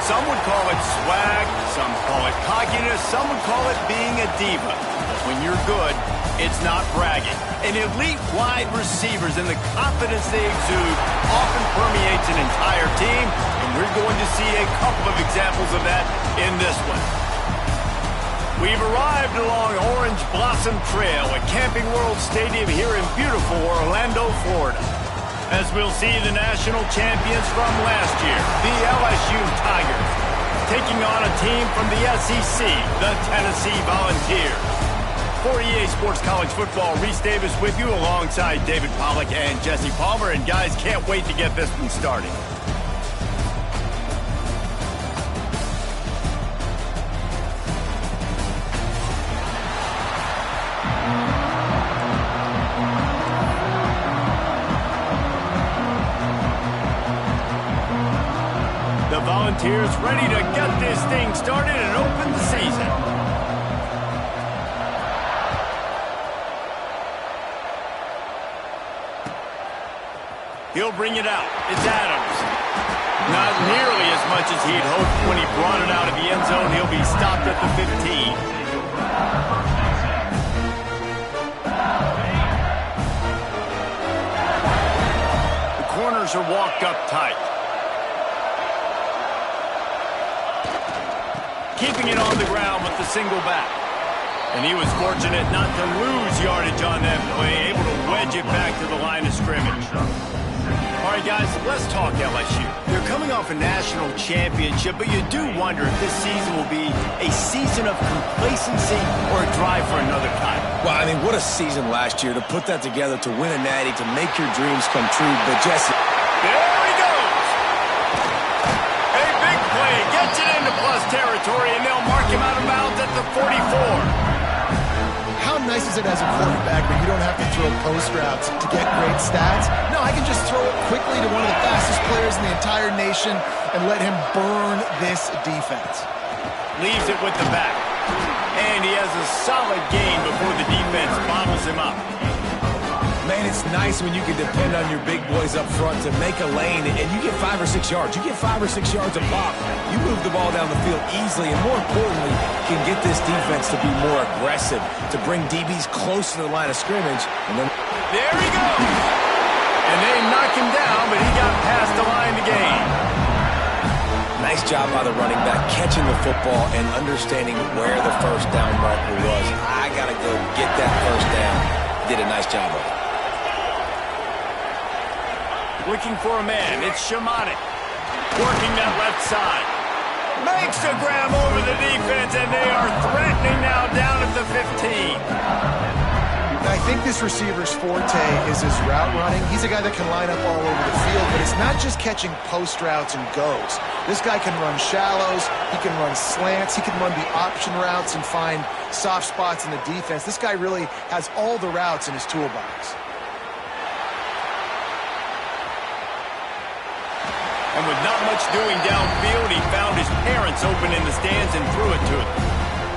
Some would call it swag, some call it cockiness, some would call it being a diva. But when you're good, it's not bragging. And elite wide receivers and the confidence they exude often permeates an entire team, and we're going to see a couple of examples of that in this one. We've arrived along Orange Blossom Trail at Camping World Stadium here in beautiful Orlando, Florida, as we'll see the national champions from last year, the LSU Tigers, taking on a team from the SEC, the Tennessee Volunteers. For EA Sports College Football, Reese Davis with you alongside David Pollack and Jesse Palmer. And guys, can't wait to get this one started. The Volunteers ready to get this thing started and open the season. He'll bring it out. It's Adams. Not nearly as much as he'd hoped when he brought it out of the end zone. He'll be stopped at the 15. The corners are walked up tight. Keeping it on the ground with the single back. And he was fortunate not to lose yardage on that play, able to wedge it back to the line of scrimmage. All right, guys, let's talk LSU. They're coming off a national championship, but you do wonder if this season will be a season of complacency or a drive for another title. Well, I mean, what a season last year to put that together, to win a natty, to make your dreams come true. But Jesse, there he goes. A big play, gets it into plus territory, and they'll mark him out of bounds at the 44. How nice is it as a quarterback when you don't have to throw post routes to get great stats? No, I can just throw it quickly to one of the fastest players in the entire nation and let him burn this defense. Leaves it with the back. And he has a solid gain before the defense bottles him up. man, it's nice when you can depend on your big boys up front to make a lane, and you get 5 or 6 yards. You get 5 or 6 yards a pop. You move the ball down the field easily, and more importantly, can get this defense to be more aggressive, to bring DBs close to the line of scrimmage. And then there he goes. And they knock him down, but he got past the line to gain. Nice job by the running back, catching the football and understanding where the first down marker was. I got to go get that first down. Did a nice job of it. Looking for a man, it's Shimonic. Working that left side. Makes a grab over the defense, and they are threatening now down at the 15. I think this receiver's forte is his route running. He's a guy that can line up all over the field, but it's not just catching post routes and goes. This guy can run shallows, he can run slants, he can run the option routes and find soft spots in the defense. This guy really has all the routes in his toolbox. And with not much doing downfield, he found his parents open in the stands and threw it to them.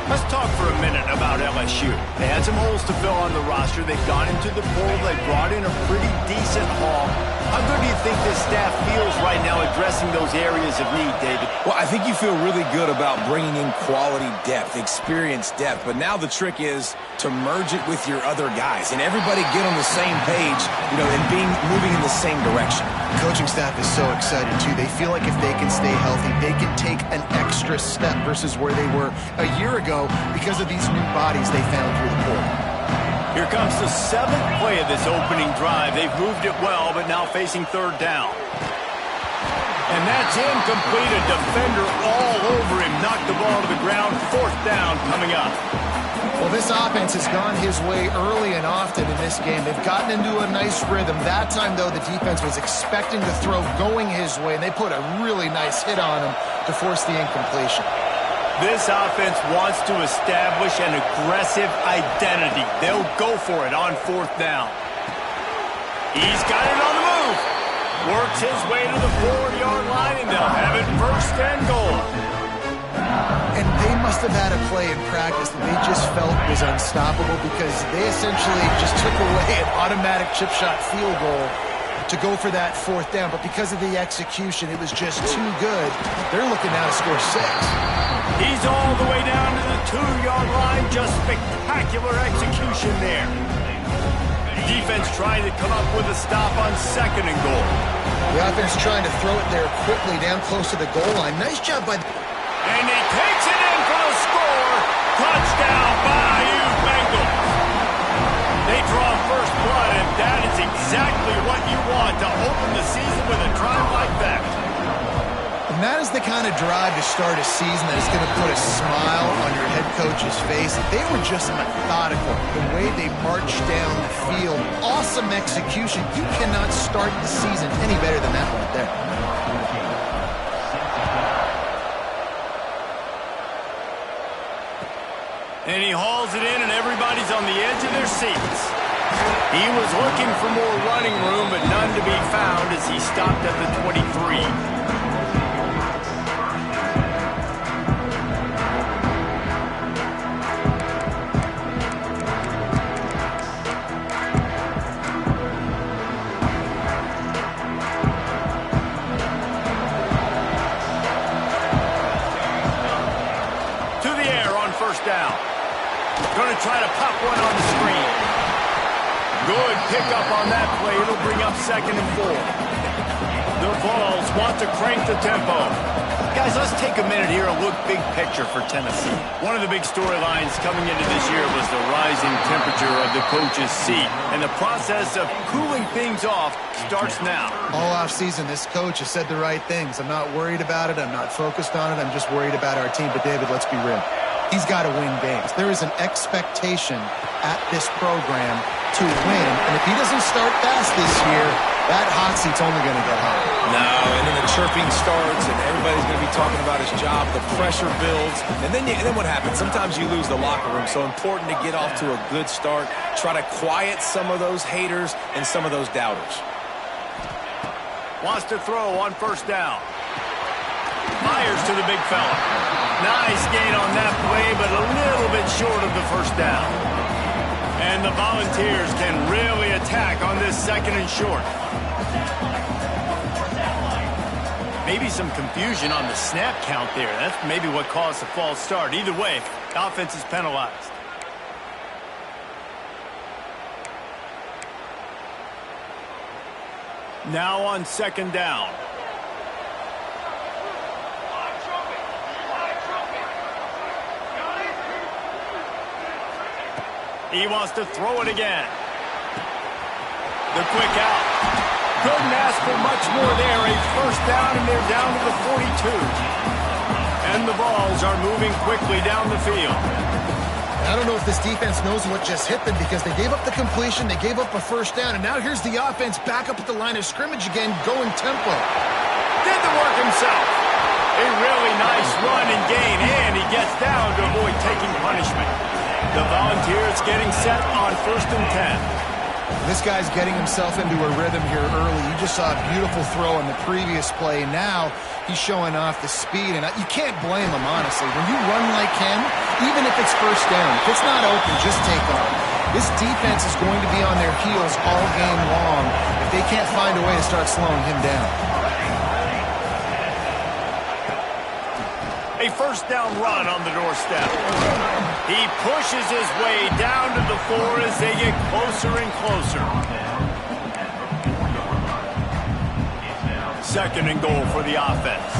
Let's talk for a minute about LSU. They had some holes to fill on the roster. They've gone into the portal. They brought in a pretty decent haul. How good do you think this staff feels right now addressing those areas of need, David? Well, I think you feel really good about bringing in quality depth, experience depth. But now the trick is to merge it with your other guys and everybody get on the same page, and moving in the same direction. The coaching staff is so excited, too. They feel like if they can stay healthy, they can take an extra step versus where they were a year ago because of these new bodies they found through the portal. Here comes the 7th play of this opening drive. They've moved it well, but now facing 3rd down. And that's incomplete. A defender all over him. Knocked the ball to the ground. 4th down coming up. Well, this offense has gone his way early and often in this game. They've gotten into a nice rhythm. That time, though, the defense was expecting the throw going his way, and they put a really nice hit on him to force the incompletion. This offense wants to establish an aggressive identity. They'll go for it on 4th down. He's got it on the move. Works his way to the 4-yard line, and they'll have it 1st and goal. And they must have had a play in practice that they just felt was unstoppable because they essentially just took away an automatic chip shot field goal to go for that fourth down, but because of the execution, it was just too good. They're looking now to score 6. He's all the way down to the 2-yard line. Just spectacular execution there. Defense trying to come up with a stop on 2nd and goal. The offense trying to throw it there quickly down close to the goal line. Nice job by... And he takes it in for the score. Touchdown, Bayou Bengals. They draw first blood, and that is exactly what you want to open the season with a drive like that. And that is the kind of drive to start a season that is going to put a smile on your head coach's face. They were just methodical. The way they marched down the field, awesome execution. You cannot start the season any better than that right there. And he hauls it in, and everybody's on the edge of their seats. He was looking for more running room, but none to be found as he stopped at the 23. Down. Going to try to pop one on the screen. Good pickup on that play. It'll bring up 2nd and 4. The Vols want to crank the tempo. Guys, let's take a minute here and look big picture for Tennessee. One of the big storylines coming into this year was the rising temperature of the coach's seat. And the process of cooling things off starts now. All offseason, this coach has said the right things. I'm not worried about it. I'm not focused on it. I'm just worried about our team. But, David, let's be real. He's got to win games. There is an expectation at this program to win. And if he doesn't start fast this year, that hot seat's only going to get hot. No, and then the chirping starts, and everybody's going to be talking about his job. The pressure builds. And then what happens? Sometimes you lose the locker room. So important to get off to a good start. Try to quiet some of those haters and some of those doubters. Wants to throw on 1st down. Fires to the big fella. Nice gain on that play, but a little bit short of the 1st down. And the Volunteers can really attack on this 2nd and short. Maybe some confusion on the snap count there. That's maybe what caused the false start. Either way, offense is penalized. Now on 2nd down. He wants to throw it again. The quick out. Couldn't ask for much more there. A 1st down, and they're down to the 42. And the Vols are moving quickly down the field. I don't know if this defense knows what just hit them because they gave up the completion, they gave up a 1st down, and now here's the offense back up at the line of scrimmage again, going tempo. Did the work himself. A really nice run and gain, and he gets down to avoid taking punishment. The Volunteers getting set on 1st and 10. This guy's getting himself into a rhythm here early. You just saw a beautiful throw on the previous play. Now he's showing off the speed, and you can't blame him, honestly. When you run like him, even if it's 1st down, if it's not open, just take off. This defense is going to be on their heels all game long if they can't find a way to start slowing him down. A 1st down run on the doorstep. He pushes his way down to the 4 as they get closer and closer. 2nd and goal for the offense.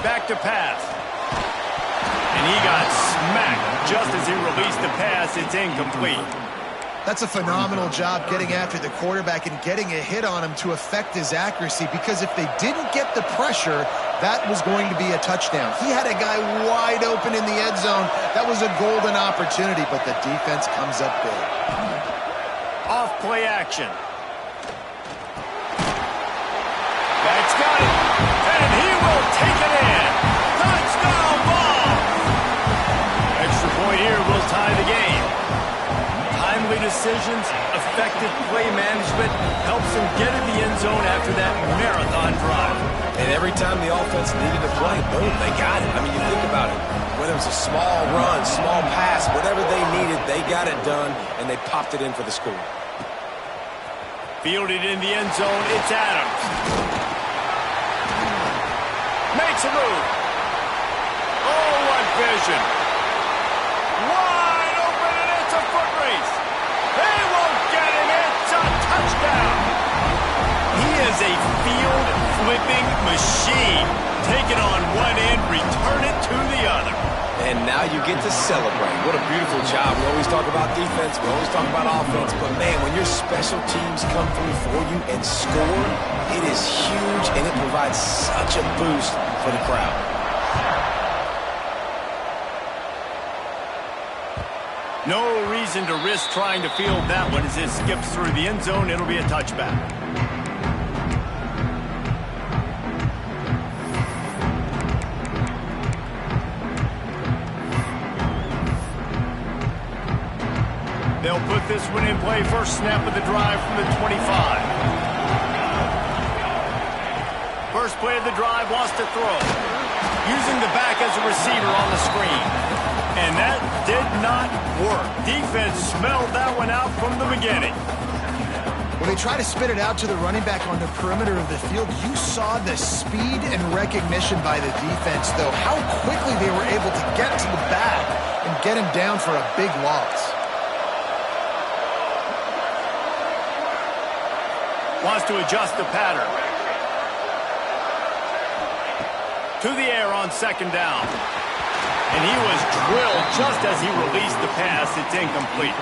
Back to pass. And he got smacked just as he released the pass. It's incomplete. That's a phenomenal job getting after the quarterback and getting a hit on him to affect his accuracy, because if they didn't get the pressure, that was going to be a touchdown. He had a guy wide open in the end zone. That was a golden opportunity, but the defense comes up big. Off play action. That's got it. And he will take it in. Touchdown ball. Extra point here will tie the game. Timely decisions, effective play management helps them get in the end zone after that marathon drive. And every time the offense needed to play, boom, they got it. I mean, you think about it. Whether it was a small run, small pass, whatever they needed, they got it done, and they popped it in for the score. Fielded in the end zone, it's Adams. Makes a move. Oh, what vision. Wide open, and it's a foot race. They won't get him. It's a touchdown. He is a field-flipping machine. Take it on one end, return it to the other. And now you get to celebrate. What a beautiful job. We always talk about defense. We always talk about offense. But, man, when your special teams come through for you and score, it is huge, and it provides such a boost for the crowd. No reason to risk trying to field that one as it skips through the end zone. It'll be a touchback. They'll put this one in play. First snap of the drive from the 25. First play of the drive, wants to throw. Using the back as a receiver on the screen. And that did not work. Defense smelled that one out from the beginning. When they try to spit it out to the running back on the perimeter of the field, you saw the speed and recognition by the defense, though, how quickly they were able to get to the back and get him down for a big loss. Wants to adjust the pattern. To the air on second down. And he was drilled just as he released the pass. It's incomplete.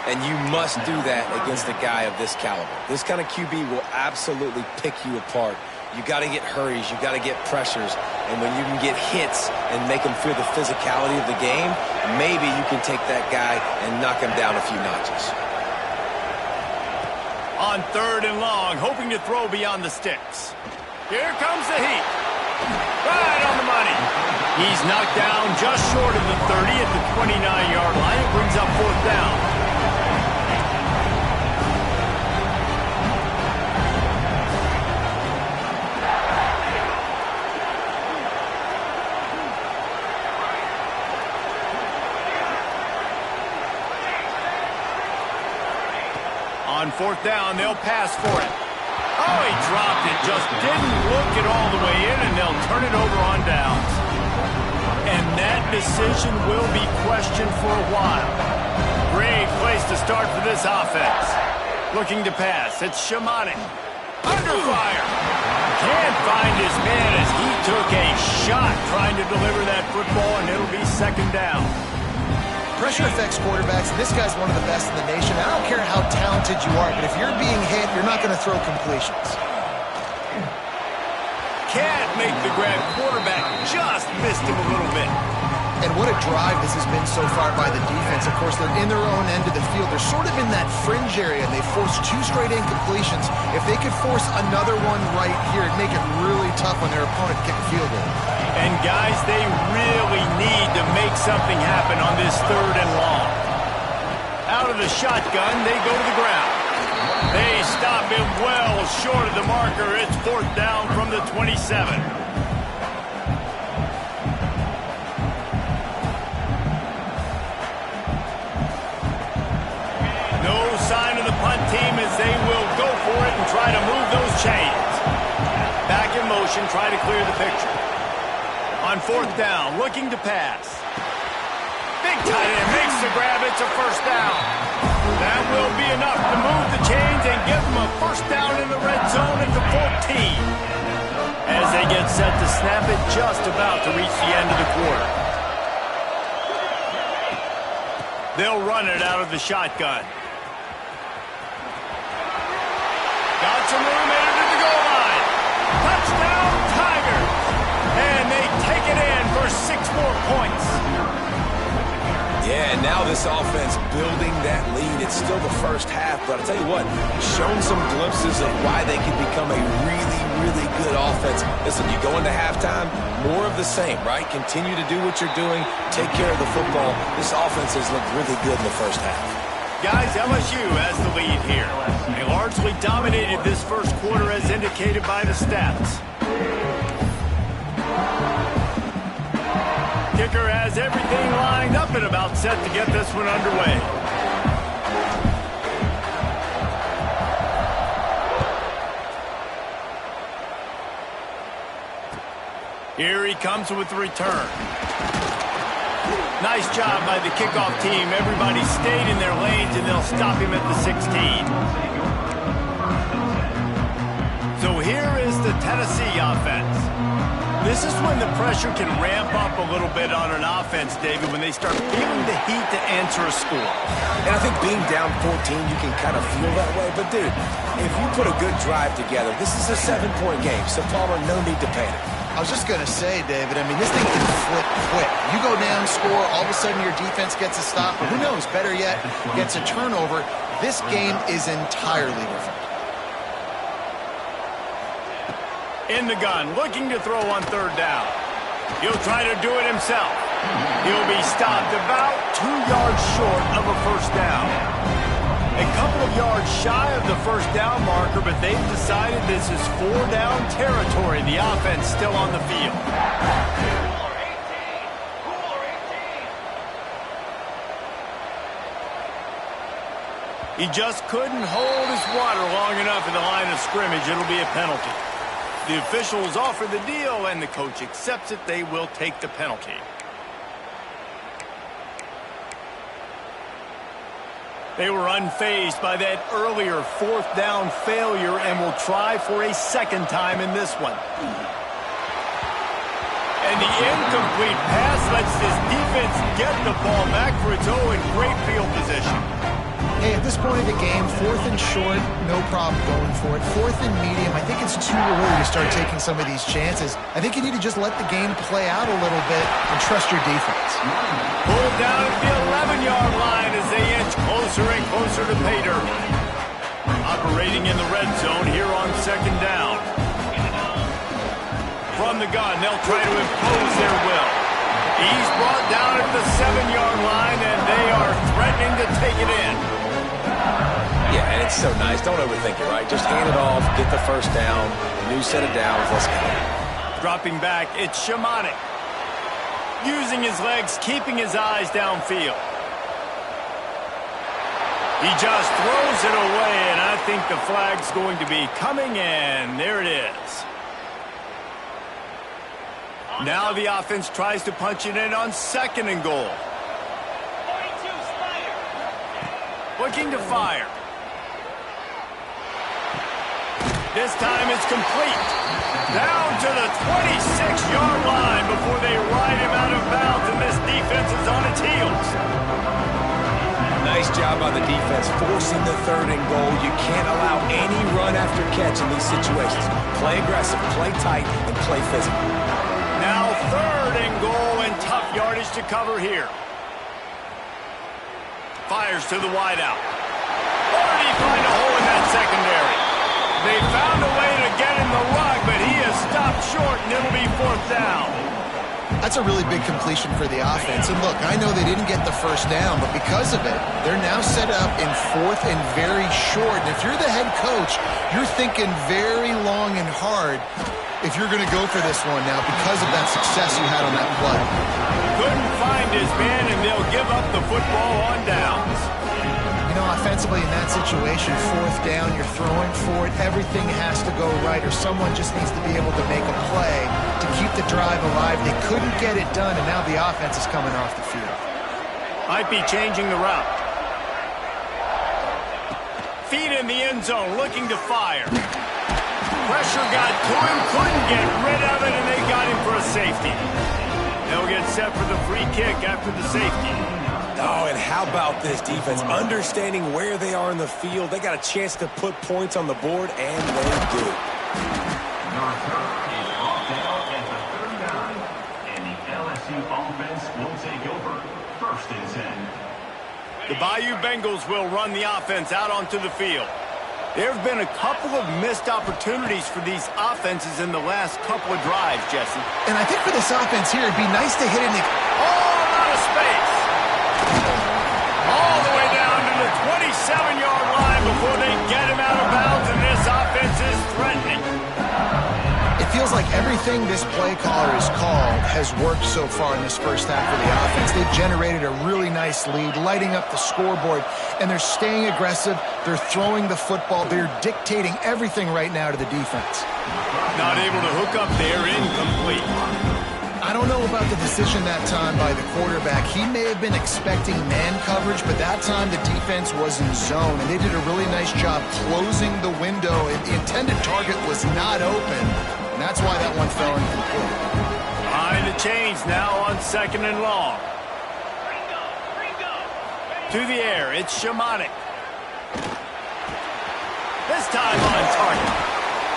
And you must do that against a guy of this caliber. This kind of QB will absolutely pick you apart. You got to get hurries. You got to get pressures. And when you can get hits and make him feel the physicality of the game, maybe you can take that guy and knock him down a few notches. On third and long, hoping to throw beyond the sticks. Here comes the heat. Right on the money. He's knocked down just short of the 30 at the 29-yard line. It brings up fourth down. On fourth down, they'll pass for it. Oh, he dropped it. Just didn't look it all the way in, and they'll turn it over on downs. And that decision will be questioned for a while. Great place to start for this offense. Looking to pass. It's Shamanic. Under fire. Can't find his man as he took a shot trying to deliver that football, and it'll be second down. Pressure affects quarterbacks, and this guy's one of the best in the nation. I don't care how talented you are, but if you're being hit, you're not going to throw completions. Can't make the grab. Quarterback just missed him a little bit. And what a drive this has been so far by the defense. Of course, they're in their own end of the field. They're sort of in that fringe area, and they forced 2 straight incompletions. If they could force another one right here, it'd make it really tough on their opponent to kick a field goal. And, guys, they really need to make something happen on this third and long. Out of the shotgun, they go to the ground. They stop him well short of the marker. It's fourth down from the 27. No sign of the punt team as they will go for it and try to move those chains. Back in motion, try to clear the picture. On fourth down, looking to pass. Big tight end makes the grab. It's a first down. That will be enough to move the chains and give them a first down in the red zone at the 14. As they get set to snap it, just about to reach the end of the quarter. They'll run it out of the shotgun. Got some room headed to the goal line. Touchdown, Tigers. And they take it in for 6 more points. Yeah, now this offense building that lead. It's still the first half, but I'll tell you what, shown some glimpses of why they could become a really, really good offense. Listen, you go into halftime, more of the same, right? Continue to do what you're doing, take care of the football. This offense has looked really good in the first half. Guys, LSU has the lead here. They largely dominated this first quarter as indicated by the stats. Kick kicker has everything lined up and about set to get this one underway. Here he comes with the return. Nice job by the kickoff team. Everybody stayed in their lanes, and they'll stop him at the 16. So here is the Tennessee offense. This is when the pressure can ramp up a little bit on an offense, David, when they start feeling the heat to answer a score. And I think being down 14, you can kind of feel that way. But, dude, if you put a good drive together, this is a 7-point game, so Palmer, no need to panic. I was just going to say, David, I mean, this thing can flip quick. You go down, score, all of a sudden your defense gets a stop, or who knows, better yet, gets a turnover. This game is entirely different. In the gun, looking to throw on third down. He'll try to do it himself. He'll be stopped about 2 yards short of a first down. A couple of yards shy of the first down marker, but they've decided this is 4-down territory. The offense still on the field. He just couldn't hold his water long enough in the line of scrimmage. It'll be a penalty. The officials offer the deal, and the coach accepts it. They will take the penalty. They were unfazed by that earlier 4th down failure and will try for a second time in this one. And the incomplete pass lets this defense get the ball back for its own great field position. Hey, at this point of the game, 4th and short, no problem going for it. 4th and medium, I think it's too early to start taking some of these chances. I think you need to just let the game play out a little bit and trust your defense. Pulled down at the 11-yard line as they inch closer and closer to pay dirt. Operating in the red zone here on second down. From the gun, they'll try to impose their will. He's brought down at the 7-yard line, and they are threatening to take it in. Yeah, and it's so nice. Don't overthink it, right? Just hand it off, get the first down, new set of downs, let's go. Dropping back, it's Shamanic. Using his legs, keeping his eyes downfield. He just throws it away, and I think the flag's going to be coming, and there it is. Now the offense tries to punch it in on 2nd and goal. Looking to fire. This time it's complete. Down to the 26-yard line before they ride him out of bounds, and this defense is on its heels. Nice job on the defense, forcing the 3rd and goal. You can't allow any run after catch in these situations. Play aggressive, play tight, and play physical. Now 3rd and goal, and tough yardage to cover here. Fires to the wideout. Or did he find a hole in that secondary? They found a way to get him the rug, but he has stopped short, and it'll be 4th down. That's a really big completion for the offense. And look, I know they didn't get the first down, but because of it, they're now set up in 4th and very short. And if you're the head coach, you're thinking very long and hard if you're going to go for this one now because of that success you had on that play. Couldn't find his man, and they'll give up the football on downs. You know, offensively in that situation, 4th down, you're throwing for it. Everything has to go right, or someone just needs to be able to make a play to keep the drive alive. They couldn't get it done, and now the offense is coming off the field. Might be changing the route. Feet in the end zone, looking to fire. Pressure got to him, couldn't get rid of it, and they got him for a safety. They'll get set for the free kick after the safety. Oh, and how about this defense? Understanding where they are in the field. They got a chance to put points on the board, and they do. Your third is brought down at the 39, and the LSU offense will take over 1st and 10. The Bayou Bengals will run the offense out onto the field. There have been a couple of missed opportunities for these offenses in the last couple of drives, Jesse. And I think for this offense here, it'd be nice to hit it all out of space. All the way down to the 27-yard line before they get him out of bounds, and this offense is threatening. It feels like every Everything this play caller has called has worked so far in this first half of the offense. They've generated a really nice lead, lighting up the scoreboard, and they're staying aggressive. They're throwing the football. They're dictating everything right now to the defense. Not able to hook up there, incomplete. I don't know about the decision that time by the quarterback. He may have been expecting man coverage, but that time the defense was in zone, and they did a really nice job closing the window. The intended target was not open, and that's why that one fell incomplete. Behind the chains now on 2nd and long. To the air, it's Shimonik. This time on target.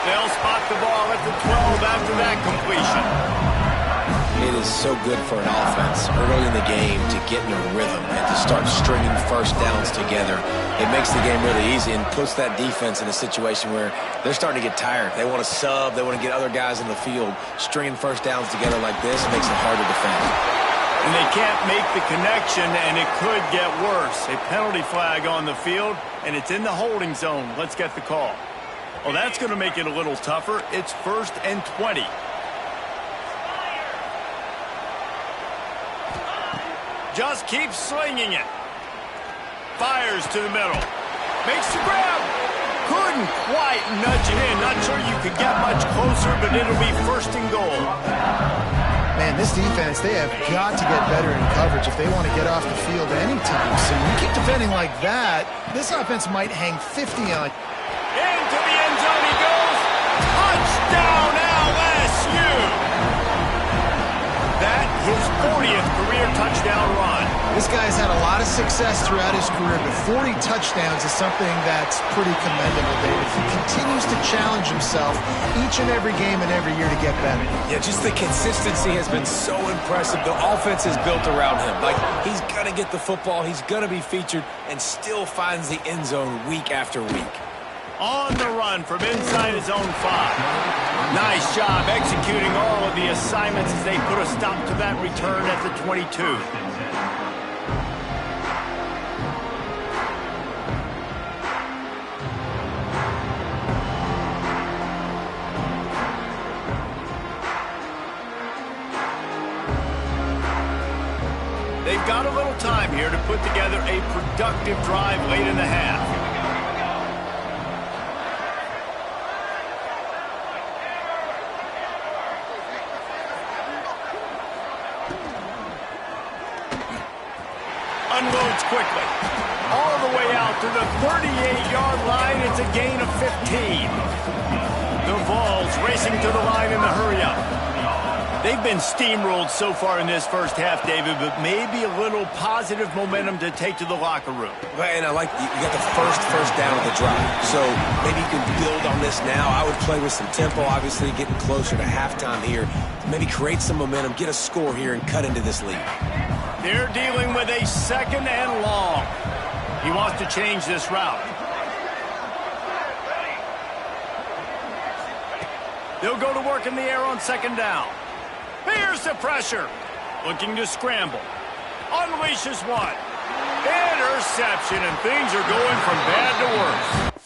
They'll spot the ball at the 12 after that completion. It is so good for an offense early in the game to get in a rhythm and to start stringing first downs together. It makes the game really easy and puts that defense in a situation where they're starting to get tired. They want to sub. They want to get other guys in the field. Stringing first downs together like this makes it hard to defend. And they can't make the connection, and it could get worse. A penalty flag on the field, and it's in the holding zone. Let's get the call. Well, that's going to make it a little tougher. It's 1st and 20. Just keeps slinging it. Fires to the middle. Makes the grab. Couldn't quite nudge it in. Not sure you could get much closer, but it'll be 1st and goal. Man, this defense, they have got to get better in coverage if they want to get off the field anytime soon. You keep defending like that, this offense might hang 50 on. Into the end zone he goes. Touchdown, LSU. That his 40th career touchdown run. This guy's had a lot of success throughout his career, but 40 touchdowns is something that's pretty commendable, David. He continues to challenge himself each and every game and every year to get better. Yeah, just the consistency has been so impressive. The offense is built around him. Like, he's going to get the football, he's going to be featured, and still finds the end zone week after week. On the run from inside his own 5. Nice job executing all of the assignments as they put a stop to that return at the 22. They've got a little time here to put together a productive drive late in the half. Unloads quickly. All the way out to the 38-yard line. It's a gain of 15. The Vols racing to the line in the hurry-up. They've been steamrolled so far in this first half, David, but maybe a little positive momentum to take to the locker room. And I like you got the first down of the drive. So maybe you can build on this now. I would play with some tempo, obviously getting closer to halftime here. Maybe create some momentum, get a score here, and cut into this lead. They're dealing with a 2nd and long. He wants to change this route. They'll go to work in the air on 2nd down. Here's the pressure. Looking to scramble. Unleashes one. Interception, and things are going from bad to worse.